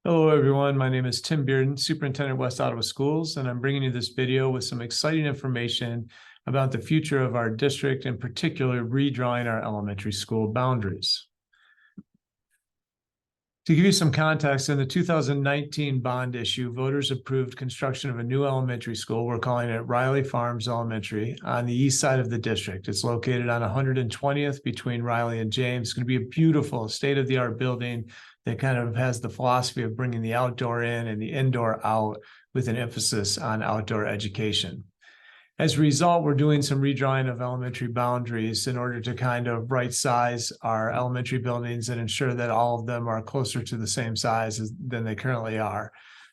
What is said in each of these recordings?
Hello, everyone. My name is Tim Bearden, Superintendent, West Ottawa Schools, and I'm bringing you this video with some exciting information about the future of our district, in particular, redrawing our elementary school boundaries. To give you some context, in the 2019 bond issue, voters approved construction of a new elementary school. We're calling it Riley Farms Elementary on the east side of the district. It's located on 120th between Riley and James. It's going to be a beautiful state-of-the-art building that kind of has the philosophy of bringing the outdoor in and the indoor out with an emphasis on outdoor education. As a result, we're doing some redrawing of elementary boundaries in order to kind of right size our elementary buildings and ensure that all of them are closer to the same size than they currently are.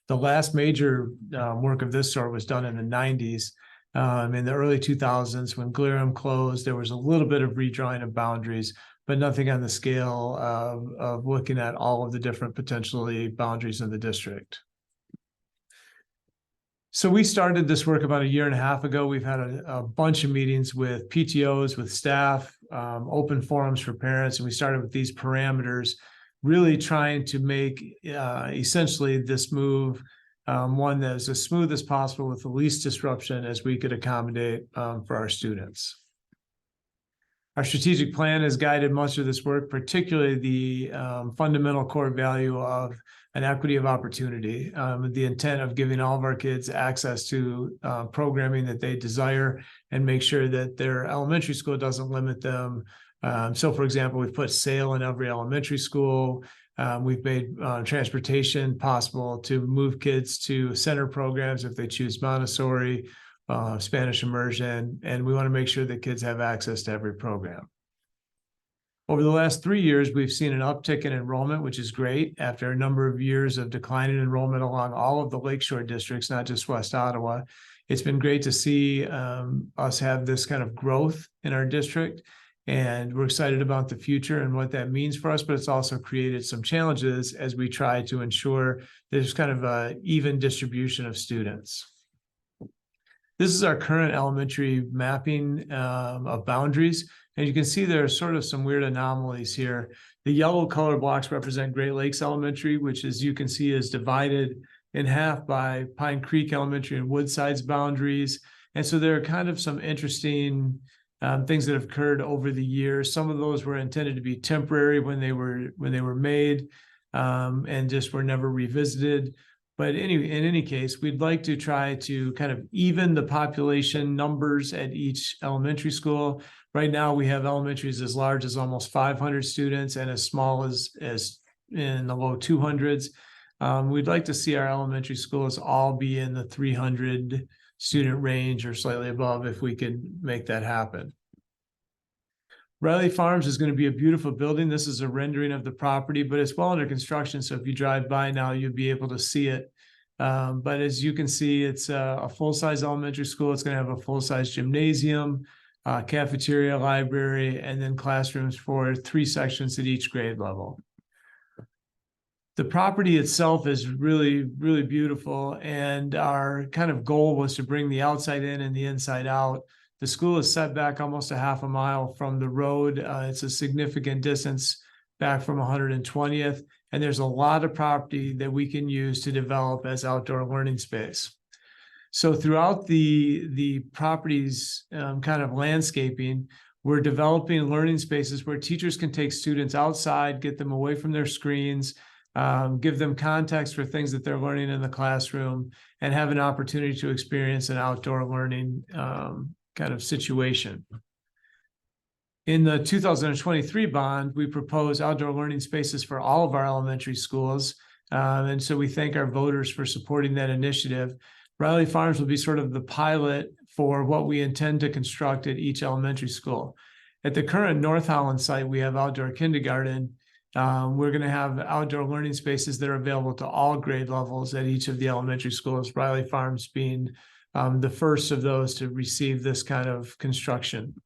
The last major work of this sort was done in the 90s. In the early 2000s, when Glirham closed, there was a little bit of redrawing of boundaries, but nothing on the scale of looking at all of the different potentially boundaries in the district. So we started this work about a year and a half ago. We've had a bunch of meetings with PTOs, with staff, open forums for parents, and we started with these parameters, really trying to make essentially this move one that is as smooth as possible with the least disruption as we could accommodate for our students. Our strategic plan has guided much of this work, particularly the fundamental core value of an equity of opportunity, with the intent of giving all of our kids access to programming that they desire and make sure that their elementary school doesn't limit them. So, for example, we've put sail in every elementary school. We've made transportation possible to move kids to center programs if they choose Montessori, Spanish immersion, and we want to make sure that kids have access to every program. Over the last 3 years, we've seen an uptick in enrollment, which is great. After a number of years of declining enrollment along all of the Lakeshore districts, not just West Ottawa, it's been great to see us have this kind of growth in our district, and we're excited about the future and what that means for us, but it's also created some challenges as we try to ensure there's kind of an even distribution of students. This is our current elementary mapping of boundaries. And you can see there are sort of some weird anomalies here. The yellow color blocks represent Great Lakes Elementary, which, as you can see, is divided in half by Pine Creek Elementary and Woodside's boundaries. And so there are kind of some interesting things that have occurred over the years. Some of those were intended to be temporary when they were made and just were never revisited. But in any case, we'd like to try to kind of even the population numbers at each elementary school. Right now, we have elementaries as large as almost 500 students and as small as in the low 200s. We'd like to see our elementary schools all be in the 300 student range or slightly above if we could make that happen. Riley Farms is going to be a beautiful building. This is a rendering of the property, but it's well under construction. So if you drive by now, you'll be able to see it. But as you can see, it's a full-size elementary school. It's going to have a full-size gymnasium, cafeteria, library, and then classrooms for 3 sections at each grade level. The property itself is really, really beautiful. And our kind of goal was to bring the outside in and the inside out. The school is set back almost a half a mile from the road. It's a significant distance back from 120th, and there's a lot of property that we can use to develop as outdoor learning space. So throughout the property's kind of landscaping, we're developing learning spaces where teachers can take students outside, get them away from their screens, give them context for things that they're learning in the classroom, and have an opportunity to experience an outdoor learning kind of situation. In the 2023 bond, we propose outdoor learning spaces for all of our elementary schools. And so we thank our voters for supporting that initiative. Riley Farms will be sort of the pilot for what we intend to construct at each elementary school. At the current North Holland site, we have outdoor kindergarten. We're going to have outdoor learning spaces that are available to all grade levels at each of the elementary schools, Riley Farms being the first of those to receive this kind of construction.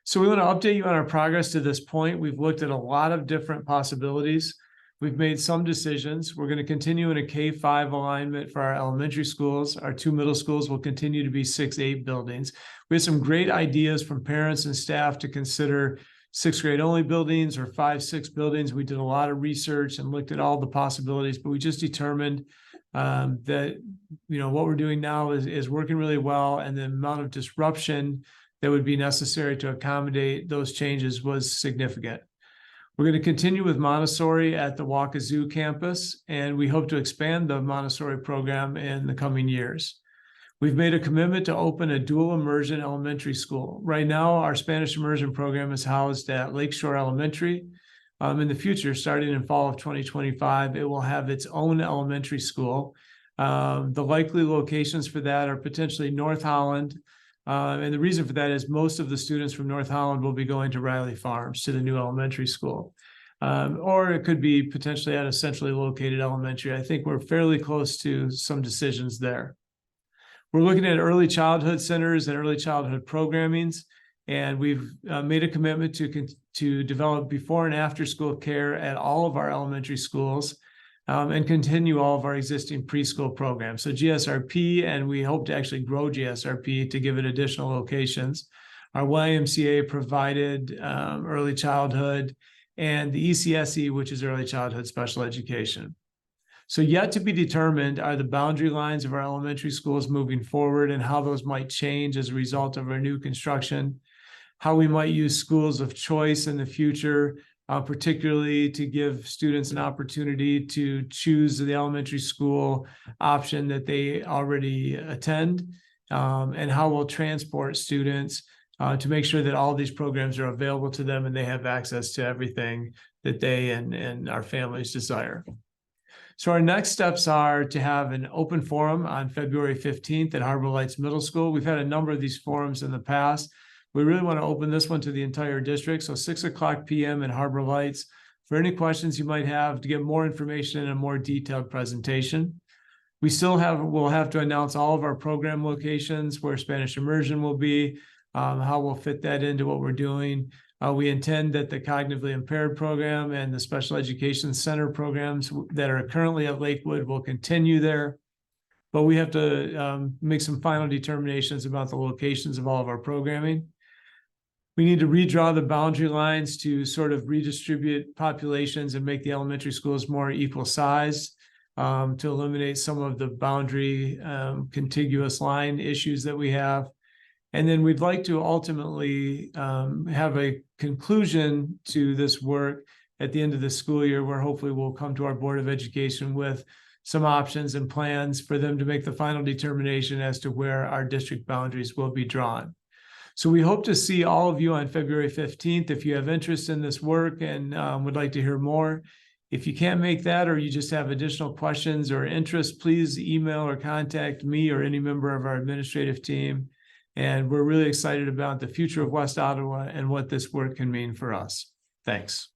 So we want to update you on our progress to this point. We've looked at a lot of different possibilities. We've made some decisions. We're going to continue in a K-5 alignment for our elementary schools. Our 2 middle schools will continue to be 6-8 buildings. We have some great ideas from parents and staff to consider sixth grade only buildings or 5-6 buildings. We did a lot of research and looked at all the possibilities, but we just determined that, you know, what we're doing now is working really well, and the amount of disruption that would be necessary to accommodate those changes was significant. We're going to continue with Montessori at the Waukezu campus, and we hope to expand the Montessori program in the coming years. We've made a commitment to open a dual immersion elementary school. Right now, our Spanish immersion program is housed at Lakeshore Elementary. In the future, starting in fall of 2025, it will have its own elementary school. The likely locations for that are potentially North Holland. And the reason for that is most of the students from North Holland will be going to Riley Farms, to the new elementary school. Or it could be potentially at a centrally located elementary. I think we're fairly close to some decisions there. We're looking at early childhood centers and early childhood programmings, and we've made a commitment to develop before and after school care at all of our elementary schools, and continue all of our existing preschool programs. So GSRP, and we hope to actually grow GSRP to give it additional locations. Our YMCA provided early childhood, and the ECSE, which is early childhood special education. So yet to be determined are the boundary lines of our elementary schools moving forward and how those might change as a result of our new construction, how we might use schools of choice in the future, particularly to give students an opportunity to choose the elementary school option that they already attend, and how we'll transport students to make sure that all these programs are available to them and they have access to everything that they and our families desire. So our next steps are to have an open forum on February 15th at Harbor Lights Middle School. We've had a number of these forums in the past. We really want to open this one to the entire district. So 6:00 p.m. at Harbor Lights for any questions you might have, to get more information and a more detailed presentation. We'll have to announce all of our program locations, where Spanish immersion will be, how we'll fit that into what we're doing. We intend that the cognitively impaired program and the special education center programs that are currently at Lakewood will continue there. But we have to make some final determinations about the locations of all of our programming. We need to redraw the boundary lines to sort of redistribute populations and make the elementary schools more equal size, to eliminate some of the boundary contiguous line issues that we have. And then we'd like to ultimately have a conclusion to this work at the end of the school year, where hopefully we'll come to our Board of Education with some options and plans for them to make the final determination as to where our district boundaries will be drawn. So we hope to see all of you on February 15th. If you have interest in this work and would like to hear more, if you can't make that, or you just have additional questions or interest, please email or contact me or any member of our administrative team. And we're really excited about the future of West Ottawa and what this work can mean for us. Thanks.